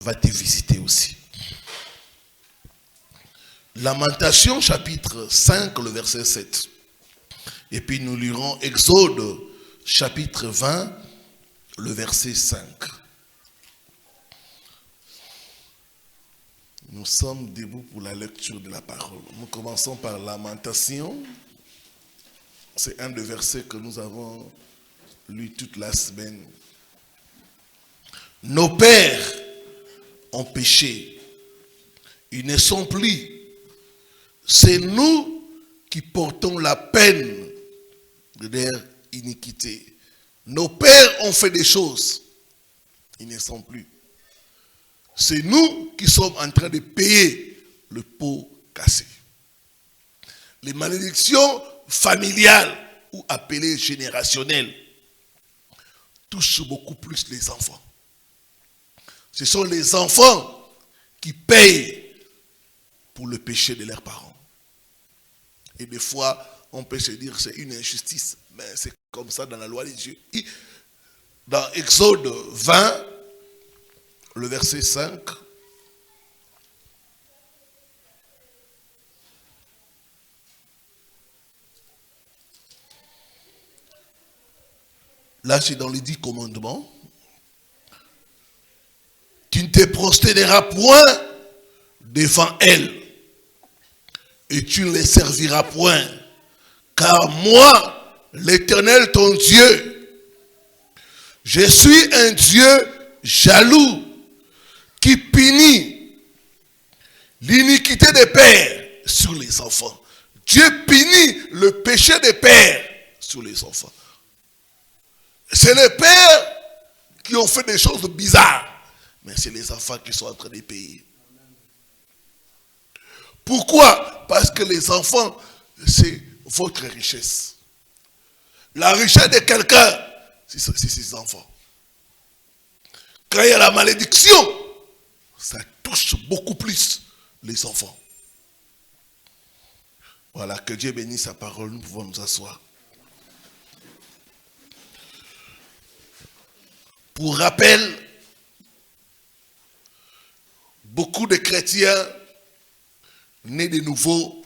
va te visiter aussi. Lamentation chapitre 5, le verset 7. Et puis nous lirons Exode chapitre 20, le verset 5. Nous sommes debout pour la lecture de la parole. Nous commençons par Lamentation. C'est un des versets que nous avons lu toute la semaine. Nos pères ont péché. Ils ne sont plus. C'est nous qui portons la peine de leur iniquité. Nos pères ont fait des choses. Ils ne sont plus. C'est nous qui sommes en train de payer le pot cassé. Les malédictions familiales ou appelées générationnelles touchent beaucoup plus les enfants. Ce sont les enfants qui payent pour le péché de leurs parents. Et des fois, on peut se dire que c'est une injustice, mais c'est comme ça dans la loi de Dieu. Dans Exode 20, le verset 5, là c'est dans les 10 commandements. Tu ne te prosterneras point devant elle, et tu ne les serviras point, car moi, l'Éternel ton Dieu, je suis un Dieu jaloux, qui punit l'iniquité des pères sur les enfants. Dieu punit le péché des pères sur les enfants. C'est les pères qui ont fait des choses bizarres, mais c'est les enfants qui sont en train de payer. Pourquoi? Parce que les enfants, c'est votre richesse. La richesse de quelqu'un, c'est ses enfants. Quand il y a la malédiction, ça touche beaucoup plus les enfants. Voilà, que Dieu bénisse sa parole, nous pouvons nous asseoir. Pour rappel, beaucoup de chrétiens nés de nouveau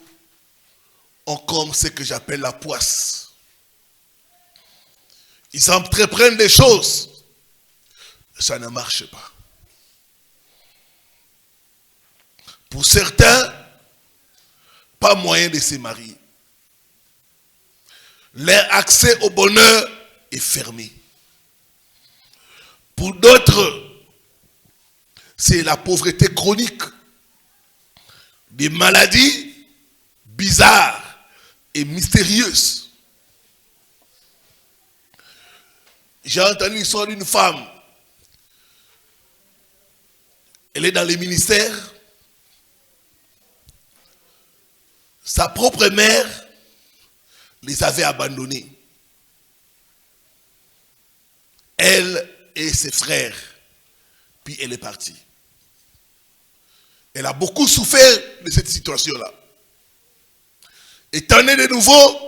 ont comme ce que j'appelle la poisse. Ils entreprennent des choses, ça ne marche pas. Pour certains, pas moyen de se marier. Leur accès au bonheur est fermé. Pour d'autres, c'est la pauvreté chronique, des maladies bizarres et mystérieuses. J'ai entendu l'histoire d'une femme. Elle est dans les ministères. Sa propre mère les avait abandonnés. Elle et ses frères. Puis elle est partie. Elle a beaucoup souffert de cette situation-là. Étant née de nouveau,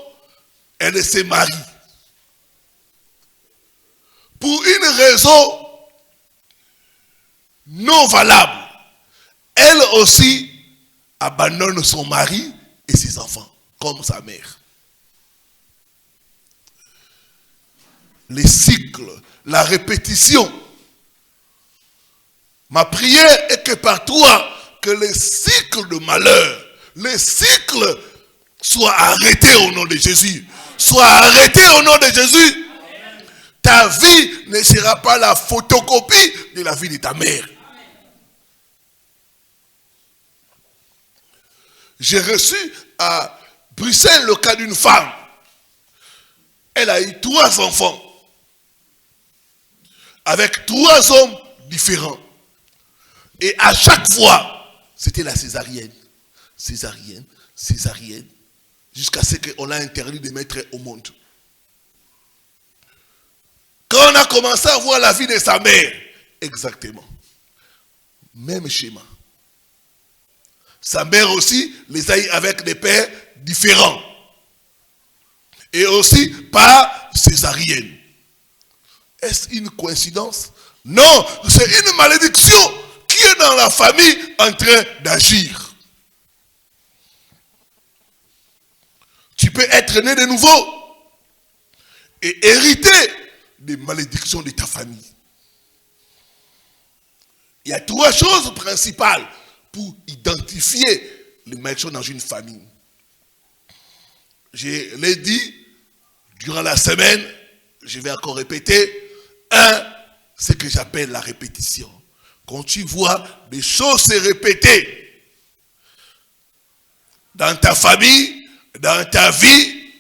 elle se marie. Pour une raison non valable, elle aussi abandonne son mari et ses enfants, comme sa mère. Les cycles, la répétition. Ma prière est que par toi, que les cycles de malheur, les cycles soient arrêtés au nom de Jésus. Soient arrêtés au nom de Jésus. Amen. Ta vie ne sera pas la photocopie de la vie de ta mère. J'ai reçu à Bruxelles le cas d'une femme. Elle a eu 3 enfants. Avec 3 hommes différents. Et à chaque fois, c'était la césarienne. Césarienne, césarienne. Jusqu'à ce qu'on a interdit de mettre au monde. Quand on a commencé à voir la vie de sa mère, exactement. Même schéma. Sa mère aussi les a eu avec des pères différents. Et aussi par césarienne. Est-ce une coïncidence? Non, c'est une malédiction qui dans la famille en train d'agir. Tu peux être né de nouveau et hériter des malédictions de ta famille. Il y a trois choses principales pour identifier les malédictions dans une famille. Je l'ai dit durant la semaine, je vais encore répéter. Un, ce que j'appelle la répétition. Quand tu vois des choses se répéter dans ta famille, dans ta vie,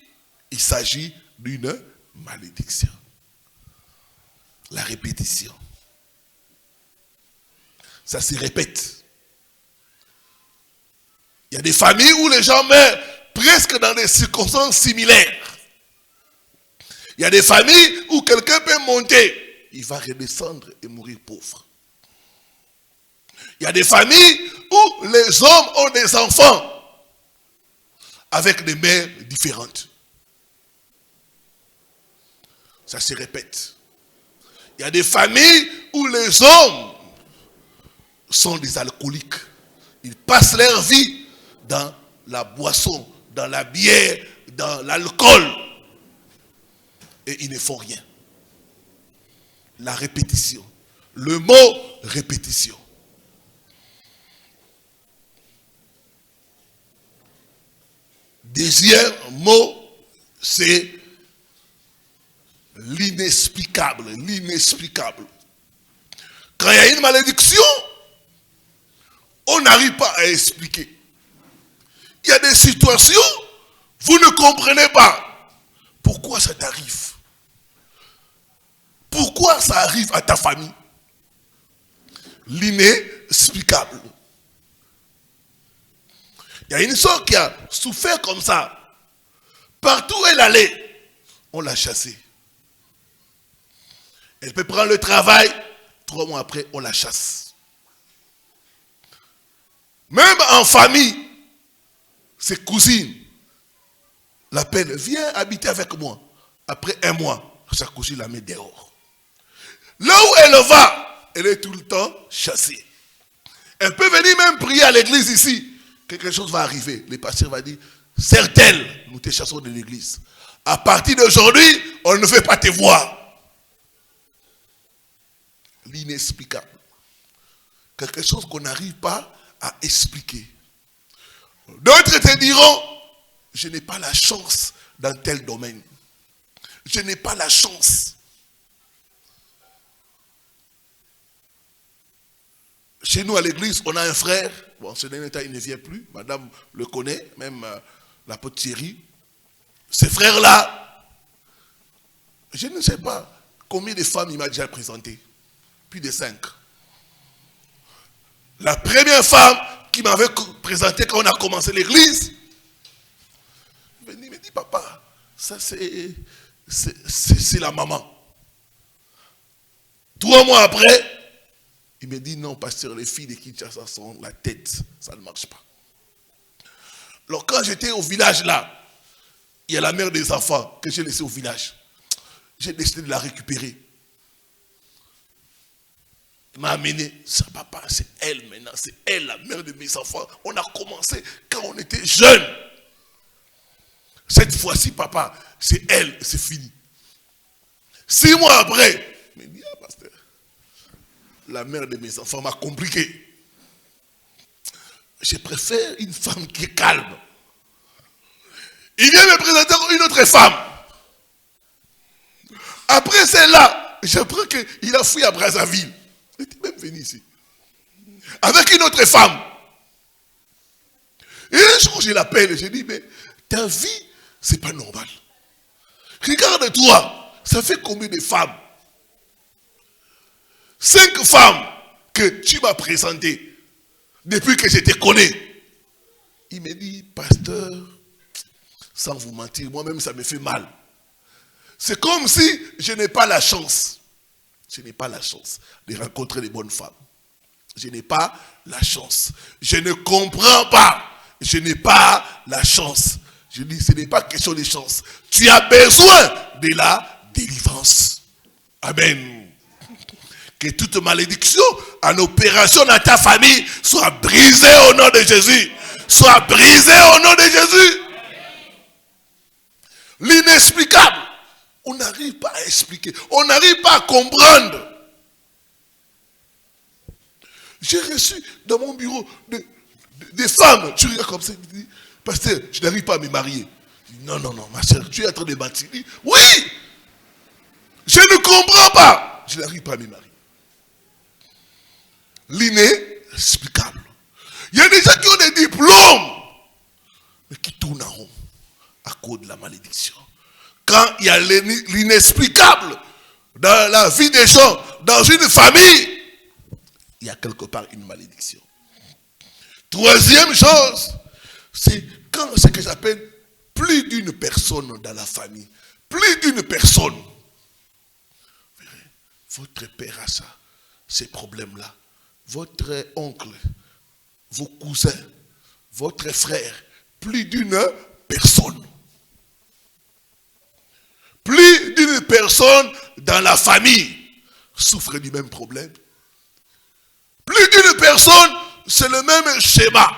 il s'agit d'une malédiction. La répétition. Ça se répète. Il y a des familles où les gens meurent presque dans des circonstances similaires. Il y a des familles où quelqu'un peut monter, il va redescendre et mourir pauvre. Il y a des familles où les hommes ont des enfants avec des mères différentes. Ça se répète. Il y a des familles où les hommes sont des alcooliques. Ils passent leur vie dans la boisson, dans la bière, dans l'alcool. Et ils ne font rien. La répétition. Le mot répétition. Deuxième mot, c'est l'inexplicable. L'inexplicable. Quand il y a une malédiction, on n'arrive pas à expliquer. Il y a des situations, vous ne comprenez pas. Pourquoi ça t'arrive? Pourquoi ça arrive à ta famille? L'inexplicable. Il y a une soeur qui a souffert comme ça. Partout où elle allait, on l'a chassée. Elle peut prendre le travail, 3 mois après, on la chasse. Même en famille, ses cousines l'appellent, viens habiter avec moi. Après 1 mois, sa cousine la met dehors. Là où elle va, elle est tout le temps chassée. Elle peut venir même prier à l'église ici. Quelque chose va arriver. Le pasteur va dire, certes, nous te chassons de l'église. À partir d'aujourd'hui, on ne veut pas te voir. L'inexplicable. Quelque chose qu'on n'arrive pas à expliquer. D'autres te diront, je n'ai pas la chance dans tel domaine. Je n'ai pas la chance. Chez nous à l'église, on a un frère. Bon, ce dernier temps, il ne vient plus. Madame le connaît, même la petite Thierry. Ce frère-là, je ne sais pas combien de femmes il m'a déjà présenté. Plus de 5. La première femme qui m'avait présenté quand on a commencé l'église, il me dit, papa, ça c'est la maman. 3 mois après, il me dit, non, pasteur, les filles de Kinshasa sont la tête, ça ne marche pas. Alors quand j'étais au village là, il y a la mère des enfants que j'ai laissée au village. J'ai décidé de la récupérer. Il m'a amené, ça papa, c'est elle maintenant, c'est elle la mère de mes enfants. On a commencé quand on était jeunes. Cette fois-ci, papa, c'est elle, c'est fini. 6 mois après, il me dit, ah pasteur, la mère de mes enfants m'a compliqué. Je préfère une femme qui est calme. Il vient me présenter une autre femme. Après celle-là, j'apprends qu'il a fui à Brazzaville. Il était même venu ici. Avec une autre femme. Et un jour, je l'appelle et je dis, mais ta vie, c'est pas normal. Regarde-toi, ça fait combien de femmes? 5 femmes que tu m'as présentées depuis que je te connais. Il me dit, pasteur, sans vous mentir, moi-même ça me fait mal. C'est comme si je n'ai pas la chance. Je n'ai pas la chance de rencontrer les bonnes femmes. Je n'ai pas la chance. Je ne comprends pas. Je n'ai pas la chance. Je dis, ce n'est pas question de chance. Tu as besoin de la délivrance. Amen. Que toute malédiction en opération dans ta famille soit brisée au nom de Jésus. Soit brisée au nom de Jésus. L'inexplicable. On n'arrive pas à expliquer. On n'arrive pas à comprendre. J'ai reçu dans mon bureau des femmes. Tu regardes comme ça. Tu dis, pasteur, je n'arrive pas à me marier. Je dis, non, ma soeur, tu es en train de bâtir. Oui. Je ne comprends pas. Je n'arrive pas à me marier. L'inexplicable. Il y a des gens qui ont des diplômes, mais qui tournent en rond à cause de la malédiction. Quand il y a l'inexplicable dans la vie des gens, dans une famille, il y a quelque part une malédiction. Troisième chose, c'est quand ce que j'appelle plus d'une personne dans la famille. Plus d'une personne. Votre père a ça, ces problèmes-là. Votre oncle, vos cousins, votre frère, plus d'une personne. Plus d'une personne dans la famille souffre du même problème. Plus d'une personne, c'est le même schéma.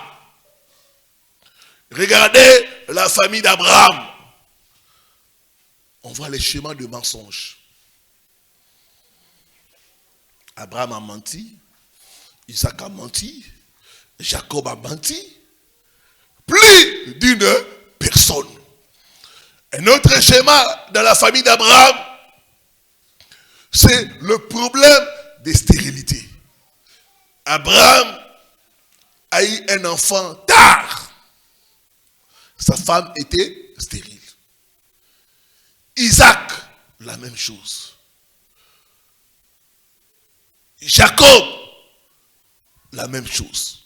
Regardez la famille d'Abraham. On voit les schémas de mensonges. Abraham a menti, Isaac a menti, Jacob a menti. Plus d'une personne. Un autre schéma dans la famille d'Abraham, c'est le problème de stérilité. Abraham a eu un enfant tard. Sa femme était stérile. Isaac, la même chose. Jacob, la même chose.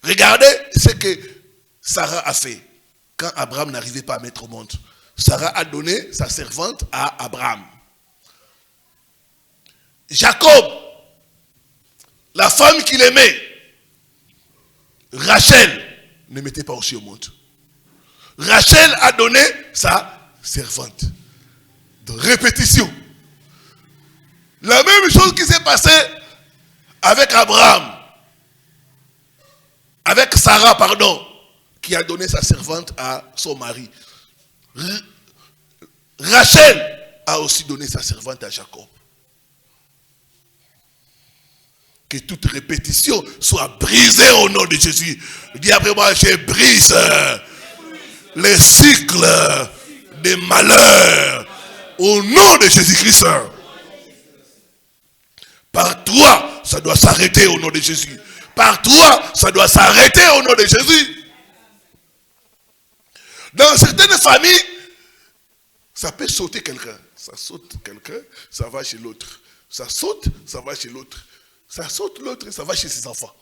Regardez ce que Sarah a fait quand Abraham n'arrivait pas à mettre au monde. Sarah a donné sa servante à Abraham. Jacob, la femme qu'il aimait, Rachel, ne mettait pas aussi au monde. Rachel a donné sa servante. De répétition. La même chose qui s'est passée avec Abraham. Avec Sarah, pardon, qui a donné sa servante à son mari. Rachel a aussi donné sa servante à Jacob. Que toute répétition soit brisée au nom de Jésus. Dis après moi, je brise les cycles des malheurs au nom de Jésus-Christ. Par toi, ça doit s'arrêter au nom de Jésus. Par toi, ça doit s'arrêter au nom de Jésus. Dans certaines familles, ça peut sauter quelqu'un. Ça saute quelqu'un, ça va chez l'autre. Ça saute, ça va chez l'autre. Ça saute l'autre et ça va chez ses enfants.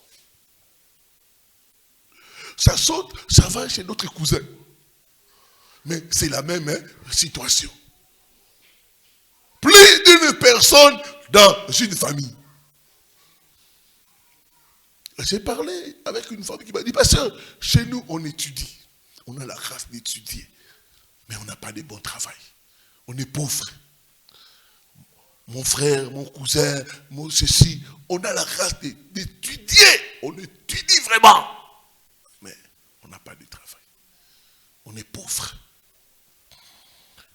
Ça saute, ça va chez notre cousin. Mais c'est la même situation. Plus d'une personne dans une famille. J'ai parlé avec une femme qui m'a dit, pasteur, chez nous on étudie. On a la grâce d'étudier. Mais on n'a pas de bon travail. On est pauvre. Mon frère, mon cousin, mon ceci, on a la grâce d'étudier. On étudie vraiment. Mais on n'a pas de travail. On est pauvre.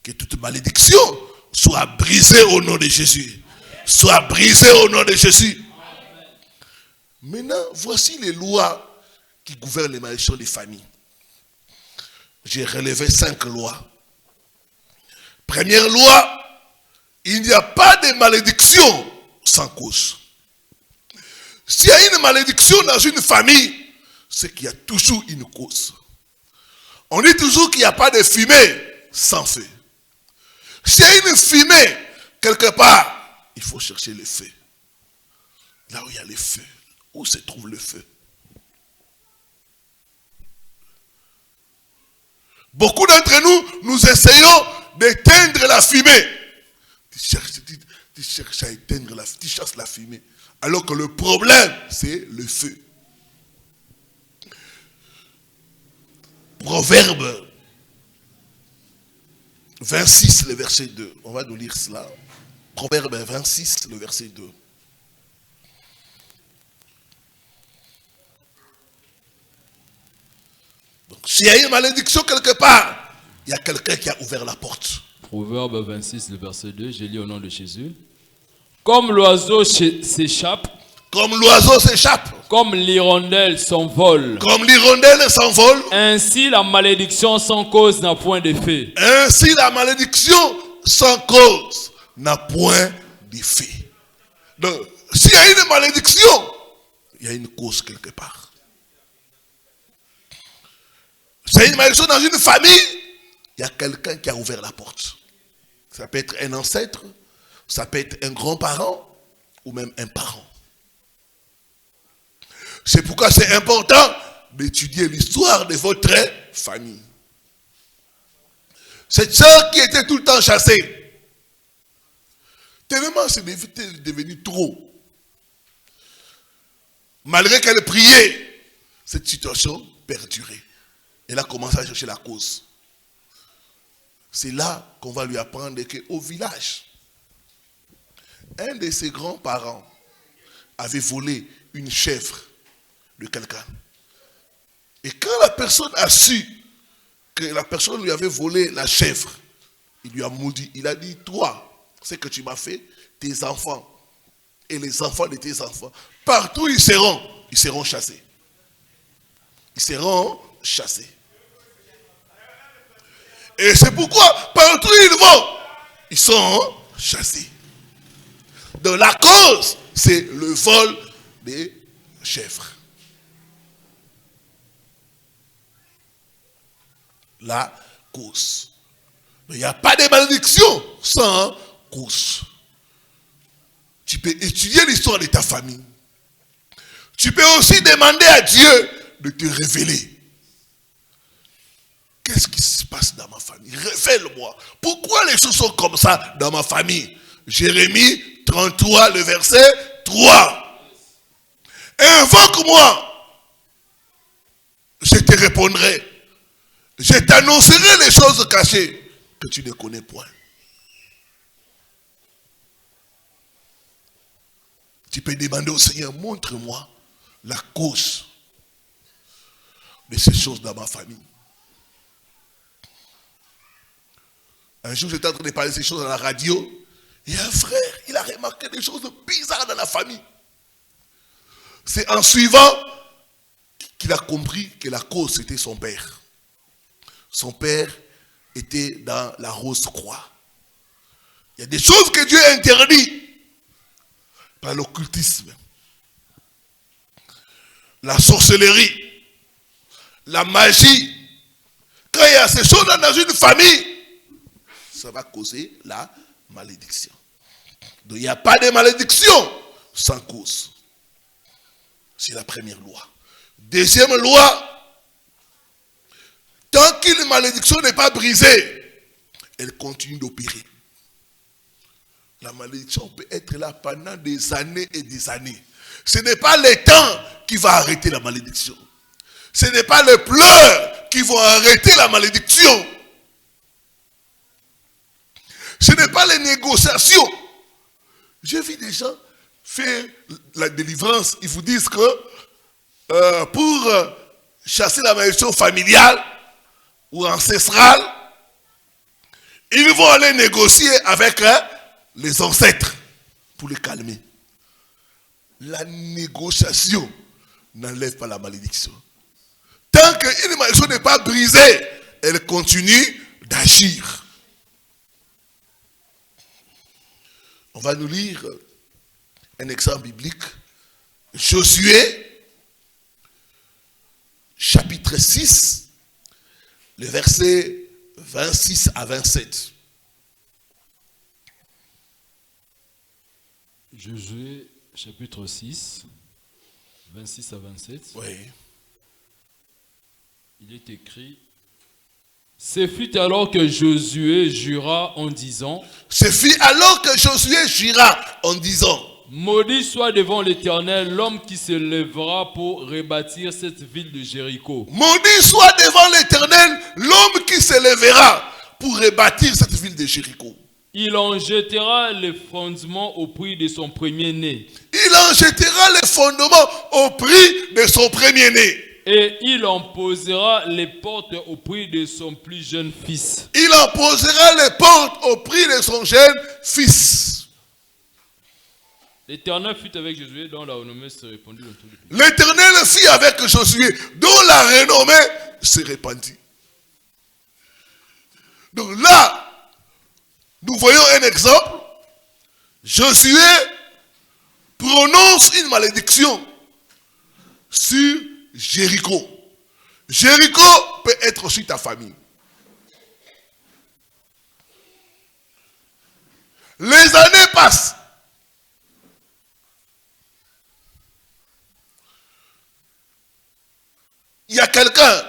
Que toute malédiction soit brisée au nom de Jésus. Soit brisée au nom de Jésus. Maintenant, voici les lois qui gouvernent les malédictions des familles. J'ai relevé 5 lois. Première loi, il n'y a pas de malédiction sans cause. S'il y a une malédiction dans une famille, c'est qu'il y a toujours une cause. On dit toujours qu'il n'y a pas de fumée sans feu. S'il y a une fumée quelque part, il faut chercher le feu. Là où il y a le feu, où se trouve le feu? Beaucoup d'entre nous, nous essayons d'éteindre la fumée. Tu cherches à éteindre la fumée, tu chasses la fumée. Alors que le problème, c'est le feu. Proverbe 26, le verset 2. On va nous lire cela. Proverbe 26, le verset 2. S'il y a une malédiction quelque part, il y a quelqu'un qui a ouvert la porte. Proverbe 26, le verset 2, je lis au nom de Jésus. Comme l'oiseau s'échappe, Comme l'oiseau s'échappe, comme l'hirondelle s'envole, comme l'hirondelle s'envole, ainsi la malédiction sans cause n'a point d'effet. ainsi la malédiction sans cause n'a point d'effet. Donc, s'il y a une malédiction, il y a une cause quelque part. C'est une malédiction dans une famille, il y a quelqu'un qui a ouvert la porte. Ça peut être un ancêtre, ça peut être un grand-parent ou même un parent. C'est pourquoi c'est important d'étudier l'histoire de votre famille. Cette sœur qui était tout le temps chassée, tellement c'est devenu trop. Malgré qu'elle priait, cette situation perdurait. Elle a commencé à chercher la cause. C'est là qu'on va lui apprendre qu'au village, un de ses grands-parents avait volé une chèvre de quelqu'un. Et quand la personne a su que la personne lui avait volé la chèvre, il lui a maudit. Il a dit, toi, ce que tu m'as fait, tes enfants et les enfants de tes enfants, partout ils seront chassés. Ils seront chassés. Et c'est pourquoi, partout où ils vont, ils sont chassés. Donc la cause, c'est le vol des chèvres. La cause. Il n'y a pas de malédiction sans cause. Tu peux étudier l'histoire de ta famille. Tu peux aussi demander à Dieu de te révéler. Qu'est-ce qui se passe dans ma famille? Révèle-moi. Pourquoi les choses sont comme ça dans ma famille? Jérémie 33, le verset 3. Invoque-moi. Je te répondrai. Je t'annoncerai les choses cachées que tu ne connais point. Tu peux demander au Seigneur, montre-moi la cause de ces choses dans ma famille. Un jour, j'étais en train de parler de ces choses à la radio, et un frère, il a remarqué des choses bizarres dans la famille. C'est en suivant qu'il a compris que la cause, c'était son père. Son père était dans la Rose-Croix. Il y a des choses que Dieu interdit par l'occultisme, la sorcellerie, la magie. Quand il y a ces choses dans une famille, ça va causer la malédiction. Donc il n'y a pas de malédiction sans cause. C'est la première loi. Deuxième loi, tant qu'une malédiction n'est pas brisée, elle continue d'opérer. La malédiction peut être là pendant des années et des années. Ce n'est pas le temps qui va arrêter la malédiction. Ce n'est pas les pleurs qui vont arrêter la malédiction. Ce n'est pas les négociations. J'ai vu des gens faire la délivrance. Ils vous disent que pour chasser la malédiction familiale ou ancestrale, ils vont aller négocier avec les ancêtres pour les calmer. La négociation n'enlève pas la malédiction. Tant qu'une malédiction n'est pas brisée, elle continue d'agir. On va nous lire un exemple biblique. Josué, chapitre 6, le verset 26 à 27. Josué, chapitre 6, 26 à 27. Oui. Il est écrit: Ce fut alors que Josué jura en disant, Ce fut alors que Josué jura en disant, maudit soit devant l'Éternel l'homme qui se lèvera pour rebâtir cette ville de Jéricho. maudit soit devant l'Éternel l'homme qui se lèvera pour rebâtir cette ville de Jéricho. Il en jettera les fondements au prix de son premier-né. Il en jettera les fondements au prix de son premier-né. Et il en posera les portes au prix de son plus jeune fils. Il en posera les portes au prix de son jeune fils. L'Éternel fut avec Josué, dont la renommée se répandit dans tout le pays. L'Éternel fit avec Josué, dont la renommée se répandit. Donc là, nous voyons un exemple. Josué prononce une malédiction sur Jéricho. Jéricho peut être aussi ta famille. Les années passent. Il y a quelqu'un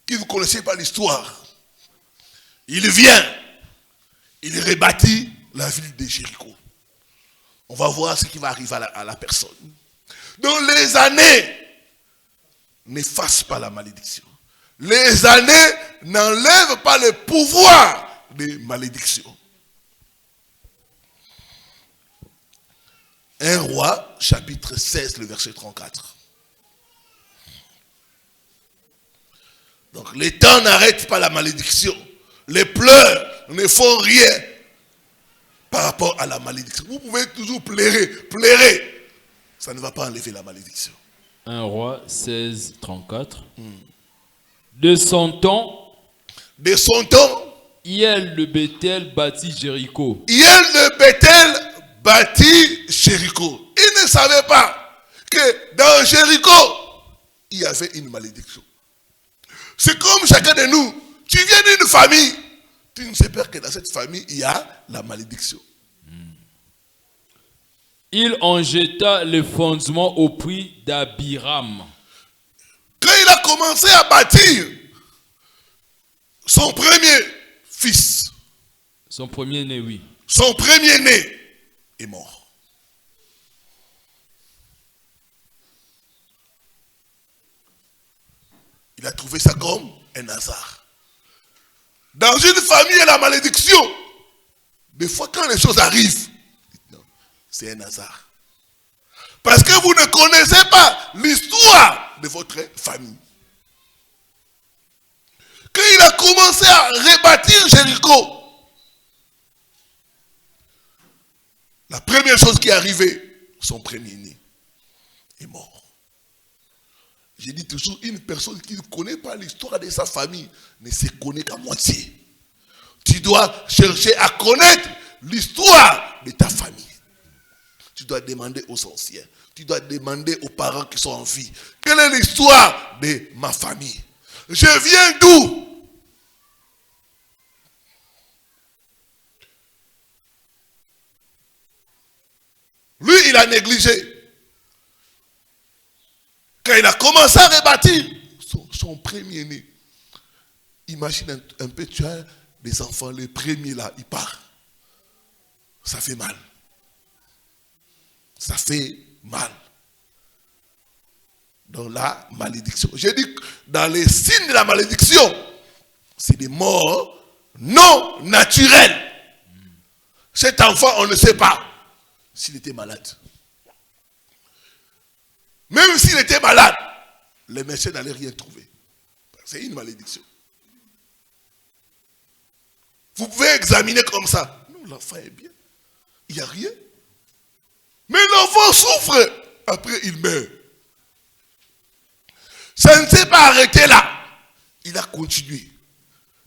qui vous ne connaissez pas l'histoire. Il vient, il rebâtit la ville de Jéricho. On va voir ce qui va arriver à la personne. Donc les années n'effacent pas la malédiction. Les années n'enlèvent pas le pouvoir des malédictions. 1 Roi, chapitre 16, le verset 34. Donc les temps n'arrêtent pas la malédiction. Les pleurs ne font rien par rapport à la malédiction. Vous pouvez toujours pleurer. Ça ne va pas enlever la malédiction. 1 Roi 16, 34. De son temps, Hiel de Bethel bâtit Jéricho. Hiel de Bethel bâtit Jéricho. Il ne savait pas que dans Jéricho, il y avait une malédiction. C'est comme chacun de nous. Tu viens d'une famille, tu ne sais pas que dans cette famille, il y a la malédiction. Il en jeta les fondements au prix d'Abiram. Quand il a commencé à bâtir son premier fils, Son premier-né, oui. son premier-né est mort. Il a trouvé ça comme un hasard. Dans une famille, il y a la malédiction. Des fois, quand les choses arrivent, c'est un hasard. Parce que vous ne connaissez pas l'histoire de votre famille. Quand il a commencé à rebâtir Jéricho, la première chose qui est arrivée, son premier-né est mort. J'ai dit toujours, une personne qui ne connaît pas l'histoire de sa famille ne se connaît qu'à moitié. Tu dois chercher à connaître l'histoire de ta famille. Tu dois demander aux anciens. Tu dois demander aux parents qui sont en vie. Quelle est l'histoire de ma famille? Je viens d'où? Lui, il a négligé. Quand il a commencé à rebâtir son premier-né, imagine un peu, tu as des enfants, le premier là, il part. Ça fait mal. Ça fait mal. Dans la malédiction. J'ai dit que dans les signes de la malédiction, c'est des morts non naturelles. Cet enfant, on ne sait pas s'il était malade. Même s'il était malade, les médecins n'allaient rien trouver. C'est une malédiction. Vous pouvez examiner comme ça. Non, l'enfant est bien. Il n'y a rien. Mais l'enfant souffre. Après, il meurt. Ça ne s'est pas arrêté là. Il a continué.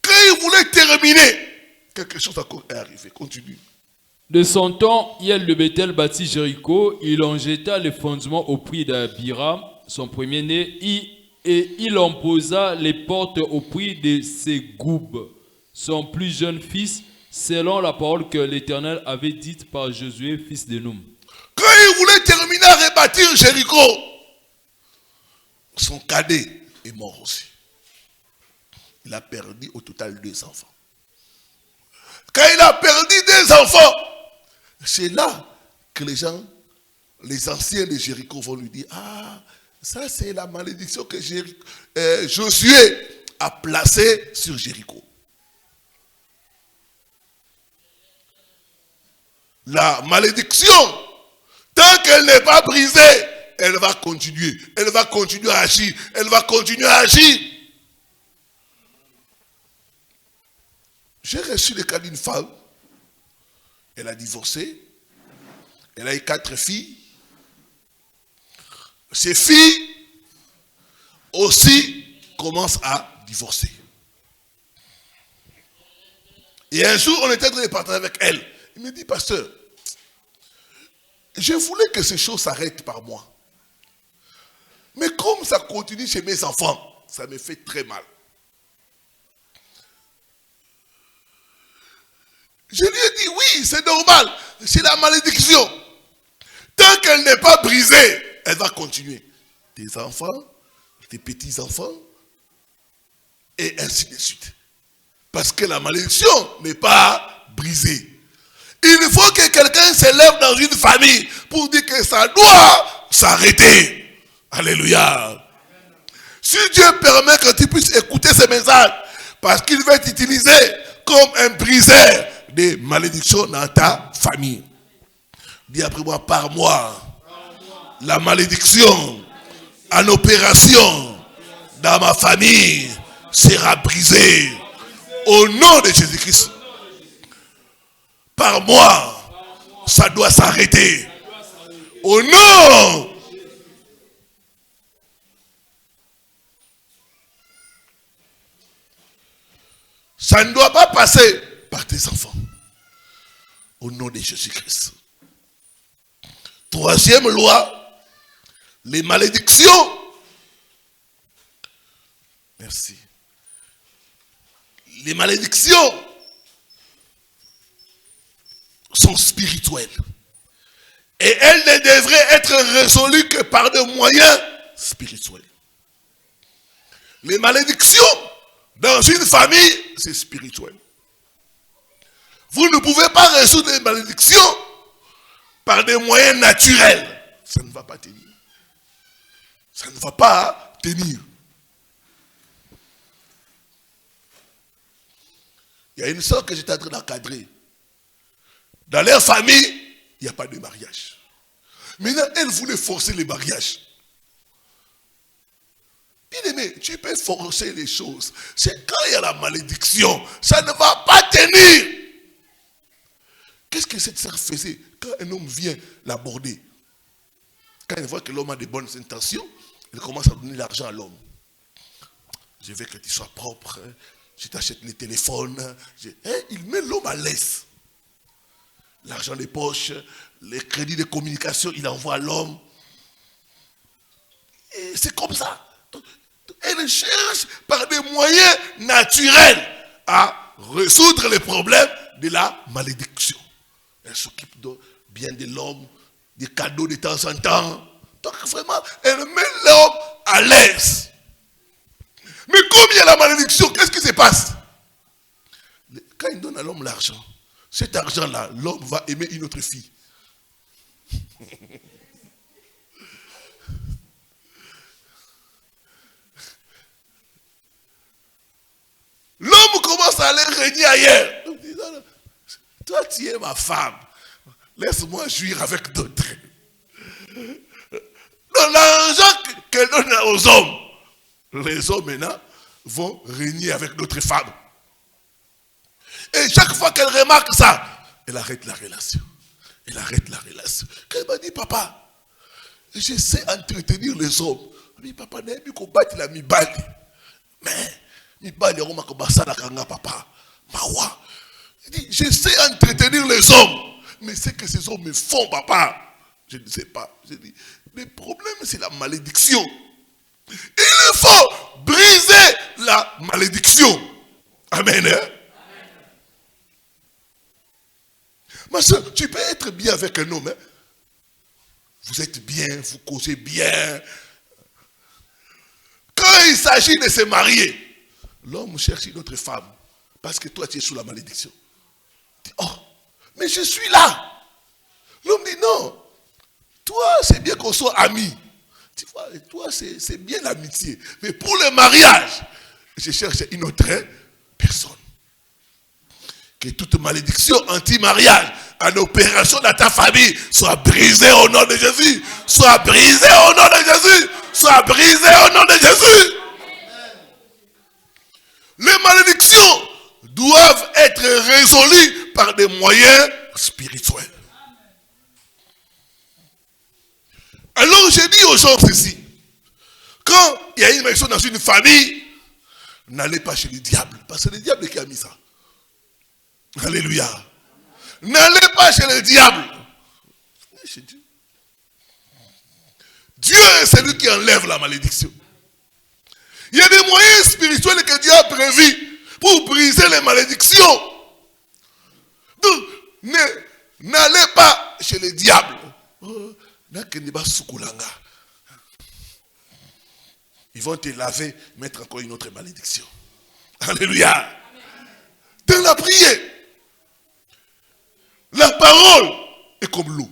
Quand il voulait terminer, quelque chose encore est arrivé. Continue. De son temps, Hiel de Bethel bâtit Jéricho. Il en jeta les fondements au prix d'Abiram, son premier-né, et il en posa les portes au prix de Ségoub, son plus jeune fils, selon la parole que l'Éternel avait dite par Josué, fils de Noum. Quand il voulait terminer à rebâtir Jéricho, son cadet est mort aussi. Il a perdu au total 2 enfants. Quand il a perdu 2 enfants, c'est là que les anciens de Jéricho vont lui dire, ah, ça c'est la malédiction que Josué a placée sur Jéricho. La malédiction, tant qu'elle n'est pas brisée, elle va continuer. Elle va continuer à agir. Elle va continuer à agir. J'ai reçu le cas d'une femme. Elle a divorcé. Elle a eu 4 filles. Ces filles aussi commencent à divorcer. Et un jour, on était en train de partager avec elle. Il me dit, pasteur, je voulais que ces choses s'arrêtent par moi. Mais comme ça continue chez mes enfants, ça me fait très mal. Je lui ai dit, oui, c'est normal. C'est la malédiction. Tant qu'elle n'est pas brisée, elle va continuer. Tes enfants, tes petits-enfants, et ainsi de suite. Parce que la malédiction n'est pas brisée. Il faut que quelqu'un s'élève dans une famille pour dire que ça doit s'arrêter. Alléluia. Si Dieu permet que tu puisses écouter ce message, parce qu'il va t'utiliser comme un briseur des malédictions dans ta famille. Dis après moi, par moi, la malédiction en opération dans ma famille sera brisée au nom de Jésus-Christ. Par moi, ça doit s'arrêter. Au nom. Ça ne doit pas passer par tes enfants. Au nom de Jésus-Christ. 3e loi, les malédictions. Merci. Les malédictions sont spirituelles. Et elles ne devraient être résolues que par des moyens spirituels. Les malédictions dans une famille, c'est spirituel. Vous ne pouvez pas résoudre les malédictions par des moyens naturels. Ça ne va pas tenir. Ça ne va pas tenir. Il y a une soeur que j'étais en train d'encadrer. Dans leur famille, il n'y a pas de mariage. Maintenant, elle voulait forcer les mariages. Bien aimé, tu peux forcer les choses. C'est quand il y a la malédiction, ça ne va pas tenir. Qu'est-ce que cette sœur faisait quand un homme vient l'aborder? Quand elle voit que l'homme a de bonnes intentions, elle commence à donner l'argent à l'homme. Je veux que tu sois propre, je t'achète les téléphones. Il met l'homme à l'aise. L'argent des poches, les crédits de communication, il envoie à l'homme. Et c'est comme ça. Elle cherche par des moyens naturels à résoudre les problèmes de la malédiction. Elle s'occupe bien de l'homme, des cadeaux de temps en temps. Donc vraiment, elle met l'homme à l'aise. Mais comme il y a la malédiction, qu'est-ce qui se passe? Quand il donne à l'homme l'argent, cet argent-là, l'homme va aimer une autre fille. L'homme commence à aller régner ailleurs. Toi, tu es ma femme. Laisse-moi jouir avec d'autres. Dans l'argent qu'elle donne aux hommes, les hommes maintenant vont régner avec d'autres femmes. Et chaque fois qu'elle remarque ça, elle arrête la relation. Elle arrête la relation. Quand elle m'a dit, papa, j'essaie d'entretenir les hommes. Elle m'a dit, papa, n'a pas combattre la mibali. Mais, mibali, on m'a combattu la kanga, papa. Mawa. Il dit, j'essaie d'entretenir les hommes. Mais c'est que ces hommes me font, papa. Je ne sais pas. Je dis, le problème, c'est la malédiction. Il faut briser la malédiction. Amen. Hein? Ma soeur, tu peux être bien avec un homme. Hein? Vous êtes bien, vous causez bien. Quand il s'agit de se marier, l'homme cherche une autre femme. Parce que toi, tu es sous la malédiction. Il dit, oh, mais je suis là. L'homme dit, non. Toi, c'est bien qu'on soit amis. Tu vois, toi, c'est bien l'amitié. Mais pour le mariage, je cherche une autre personne. Que toute malédiction anti-mariage en opération dans ta famille soit brisé au nom de Jésus. Soit brisé au nom de Jésus. Soit brisé au nom de Jésus. Les malédictions doivent être résolues par des moyens spirituels. Alors j'ai dit aux gens ceci. Quand il y a une malédiction dans une famille, n'allez pas chez le diable. Parce que c'est le diable qui a mis ça. Alléluia. N'allez pas chez le diable. Chez Dieu. Dieu est celui qui enlève la malédiction. Il y a des moyens spirituels que Dieu a prévus pour briser les malédictions. Donc, n'allez pas chez le diable. Ils vont te laver, mettre encore une autre malédiction. Alléluia. Dans la prière, la parole est comme l'eau.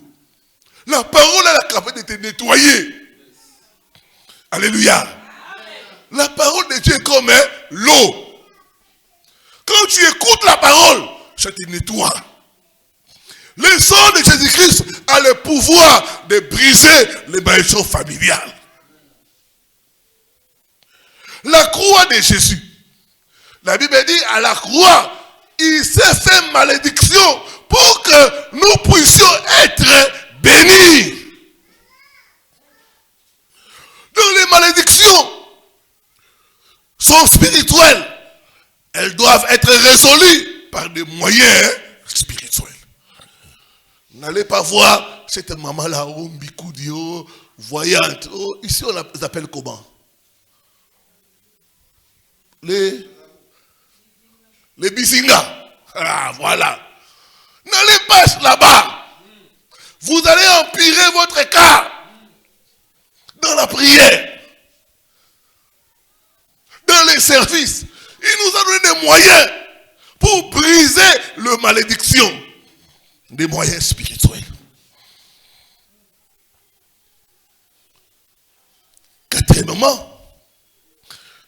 La parole a la capacité de te nettoyer. Alléluia. La parole de Dieu est comme l'eau. Quand tu écoutes la parole, ça te nettoie. Le sang de Jésus-Christ a le pouvoir de briser les malédictions familiales. La croix de Jésus. La Bible dit, à la croix, il s'est fait malédiction pour que nous puissions être bénis. Donc les malédictions sont spirituelles. Elles doivent être résolues par des moyens spirituels. N'allez pas voir cette maman-là, oh, Mbikoudio, voyante. Oh, ici, on les appelle comment? Les bisingas. Ah, voilà. N'allez pas là-bas. Vous allez empirer votre cas dans la prière, dans les services. Il nous a donné des moyens pour briser la malédiction. Des moyens spirituels. Quatrièmement,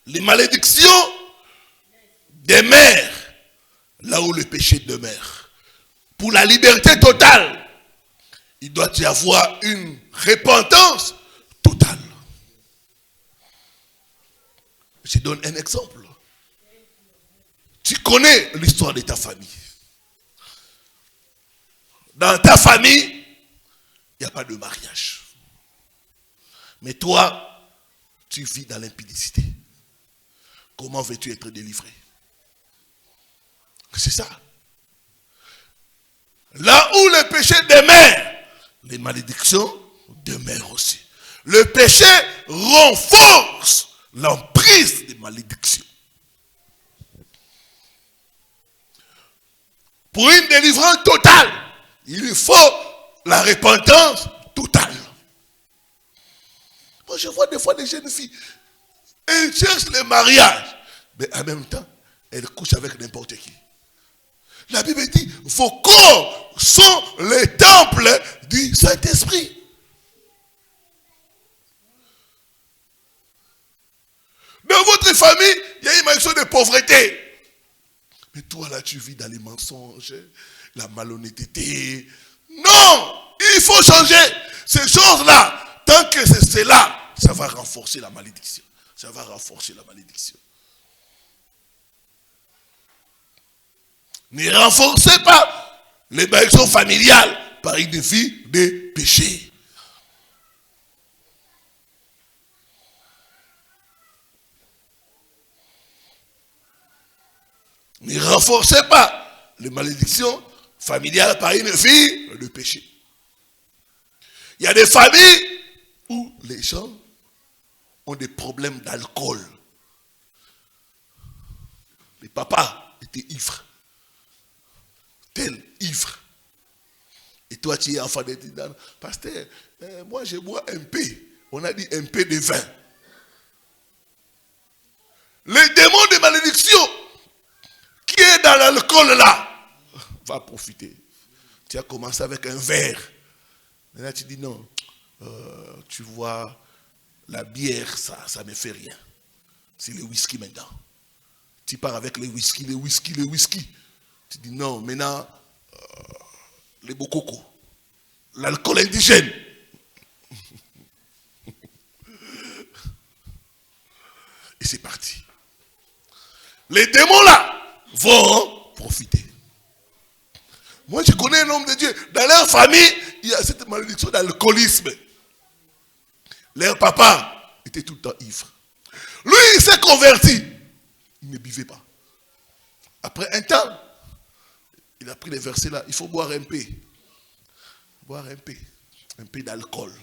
les malédictions demeurent là où le péché demeure. Pour la liberté totale, il doit y avoir une repentance totale. Je donne un exemple. Tu connais l'histoire de ta famille. Dans ta famille, il n'y a pas de mariage. Mais toi, tu vis dans l'impudicité. Comment veux-tu être délivré? C'est ça. Là où le péché demeure, les malédictions demeurent aussi. Le péché renforce l'emprise des malédictions. Pour une délivrance totale, il faut la repentance totale. Moi, je vois des fois des jeunes filles, elles cherchent le mariage, mais en même temps, elles couchent avec n'importe qui. La Bible dit, vos corps sont les temples du Saint-Esprit. Dans votre famille, il y a une malédiction de pauvreté. Mais toi là, tu vis dans les mensonges, la malhonnêteté. Non, il faut changer ces choses-là. Tant que c'est cela, ça va renforcer la malédiction. Ça va renforcer la malédiction. Ne renforcez pas les malédictions familiales par une vie de péché. Ne renforcez pas les malédictions familiales par une vie de péché. Il y a des familles où les gens ont des problèmes d'alcool. Les papas étaient ivres. Tel ivre. Et toi, tu es enfant de dire, pasteur, moi je bois un peu. On a dit un peu de vin. Le démon de malédiction qui est dans l'alcool là va profiter. Tu as commencé avec un verre. Maintenant tu dis non. Tu vois, la bière, ça ne fait rien. C'est le whisky maintenant. Tu pars avec le whisky. Tu dis non, maintenant, les bokoko, l'alcool indigène. Et c'est parti. Les démons là vont profiter. Moi je connais un homme de Dieu. Dans leur famille, il y a cette malédiction d'alcoolisme. Leur papa était tout le temps ivre. Lui, il s'est converti. Il ne buvait pas. Après un temps, il a pris les versets là. Il faut boire un peu. Boire un peu. Un peu d'alcool.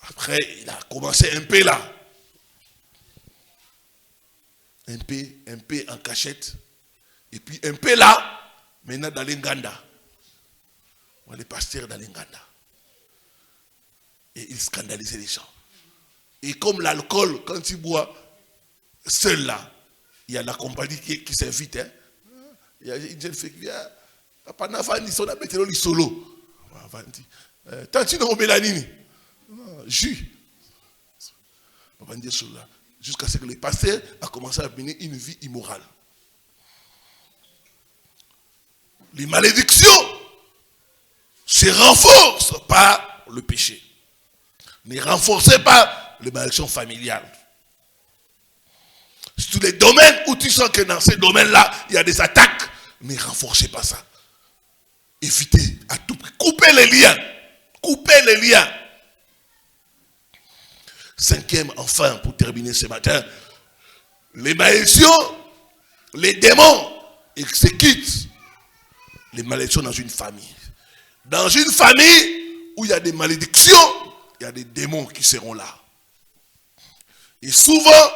Après, il a commencé un peu là. Un peu en cachette. Et puis un peu là. Maintenant dans l'Inganda. Les pasteurs dans l'Inganda. Et il scandalisait les gens. Et comme l'alcool, quand tu bois seul là, il y a la compagnie qui s'invite. Hein. Il y a une jeune fille qui vient. Papa n'a pas dit son appel solo. Tant tu n'as pas mélanine. Jus. Papa dit solo là. Jusqu'à ce que les pasteurs a commencé à mener une vie immorale. Les malédictions se renforcent par le péché. Ne renforcez pas les malédictions familiales. Sur les domaines où tu sens que dans ces domaines-là, il y a des attaques, ne renforcez pas ça. Évitez à tout prix. Coupez les liens. Coupez les liens. Cinquième, enfin, pour terminer ce matin, les malédictions, les démons exécutent les malédictions dans une famille. Dans une famille où il y a des malédictions, il y a des démons qui seront là. Et souvent,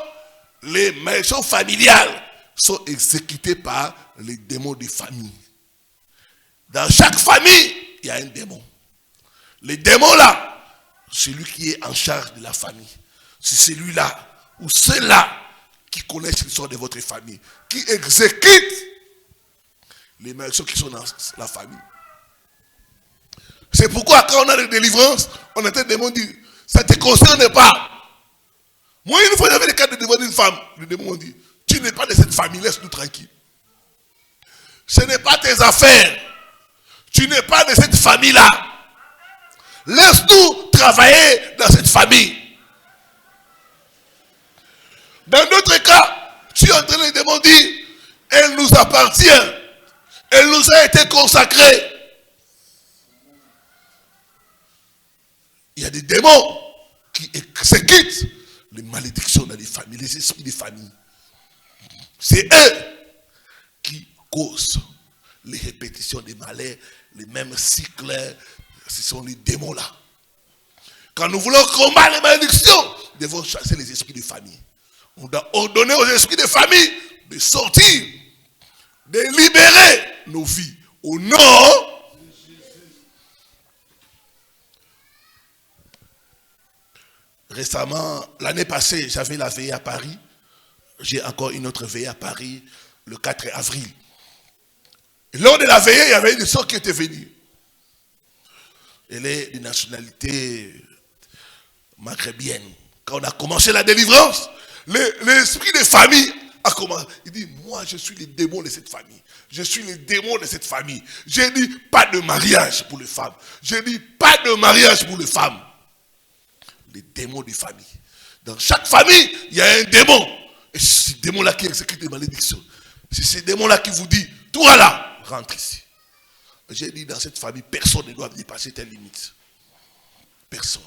les malédictions familiales sont exécutées par les démons de famille. Dans chaque famille, il y a un démon. Les démons là, celui qui est en charge de la famille, c'est celui-là ou ceux-là qui connaissent l'histoire de votre famille, qui exécutent les malédictions qui sont dans la famille. C'est pourquoi quand on a des délivrances, on entend des démons dire, ça ne te concerne pas. Moi, une fois, j'avais le cas de dévoiler une femme. Le démon dit, tu n'es pas de cette famille, laisse-nous tranquille. Ce n'est pas tes affaires. Tu n'es pas de cette famille-là. Laisse-nous travailler dans cette famille. Dans d'autres cas, tu entends les démons dire, elle nous appartient. Elle nous a été consacrée. Il y a des démons qui exécutent les malédictions dans les familles, les esprits des familles. C'est eux qui causent les répétitions des malheurs, les mêmes cycles. Ce sont les démons là. Quand nous voulons combattre les malédictions, nous devons chasser les esprits de famille. On doit ordonner aux esprits de famille de sortir, de libérer nos vies au nom. Récemment, l'année passée, j'avais la veillée à Paris. J'ai encore une autre veillée à Paris le 4 avril. Et lors de la veillée, il y avait une sœur qui était venue. Elle est de nationalité maghrébienne. Quand on a commencé la délivrance, l'esprit de famille a commencé. Il dit, moi je suis le démon de cette famille. Je suis le démon de cette famille. J'ai dit, pas de mariage pour les femmes. J'ai dit, pas de mariage pour les femmes. Les démons de famille. Dans chaque famille, il y a un démon. Et c'est ce démon-là qui exécute les malédictions. C'est ce démon-là qui vous dit, toi là, rentre ici. J'ai dit, dans cette famille, personne ne doit dépasser telle limite. Personne.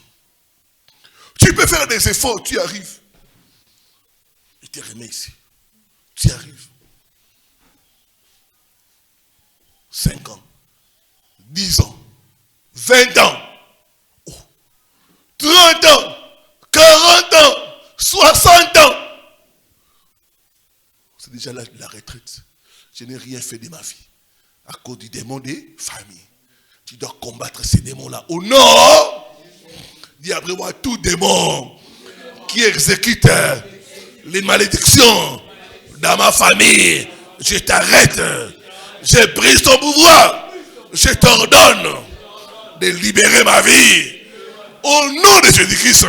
Tu peux faire des efforts, tu arrives. Je te remets ici. Tu arrives. 5 ans. 10 ans. 20 ans. 30 ans. 40 ans. 60 ans. C'est déjà la retraite. Je n'ai rien fait de ma vie. À cause du démon des familles. Tu dois combattre ces démons-là. Au nom, dis après moi, tout démon qui exécute les malédictions dans ma famille, je t'arrête. Je brise ton pouvoir. Je t'ordonne de libérer ma vie. Au nom de Jésus-Christ.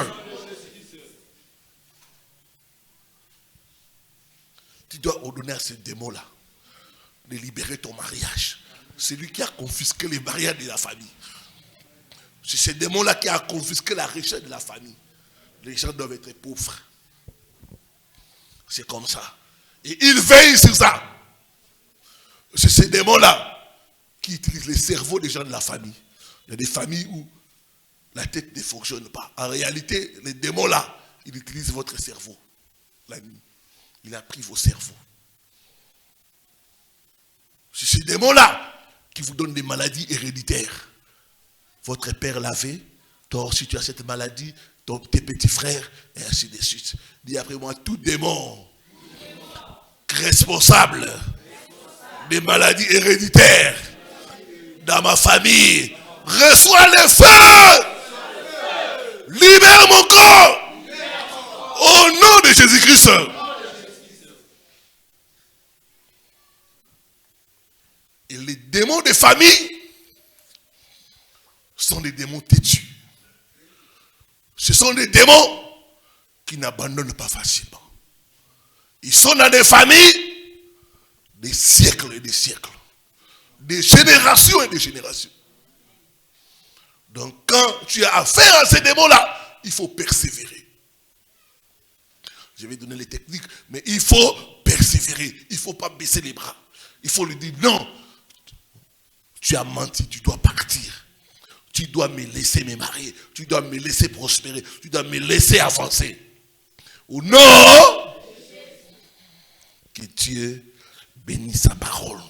Tu dois ordonner à ce démon-là de libérer ton mariage. c'est lui qui a confisqué les barrières de la famille. C'est ce démon-là qui a confisqué la richesse de la famille. Les gens doivent être pauvres. C'est comme ça. Et il veille sur ça. C'est ce démon-là qui utilise les cerveaux des gens de la famille. Il y a des familles où la tête ne fonctionne pas. En réalité, les démons-là, ils utilisent votre cerveau la nuit. Il a pris vos cerveaux. C'est ce démon-là qui vous donne des maladies héréditaires. Votre père l'avait, toi si tu as cette maladie, tes petits frères, et ainsi de suite. Dis après moi, tout démon responsable des maladies héréditaires dans ma famille, reçois le feu, libère mon corps, au nom de Jésus-Christ. Et les démons de famille sont des démons têtus. Ce sont des démons qui n'abandonnent pas facilement. Ils sont dans des familles des siècles et des siècles. Des générations et des générations. Donc quand tu as affaire à ces démons-là, il faut persévérer. Je vais donner les techniques, mais il faut persévérer. Il ne faut pas baisser les bras. Il faut lui dire non. Tu as menti, tu dois partir. Tu dois me laisser me marier. Tu dois me laisser prospérer. Tu dois me laisser avancer. Ou non, que Dieu bénisse sa parole.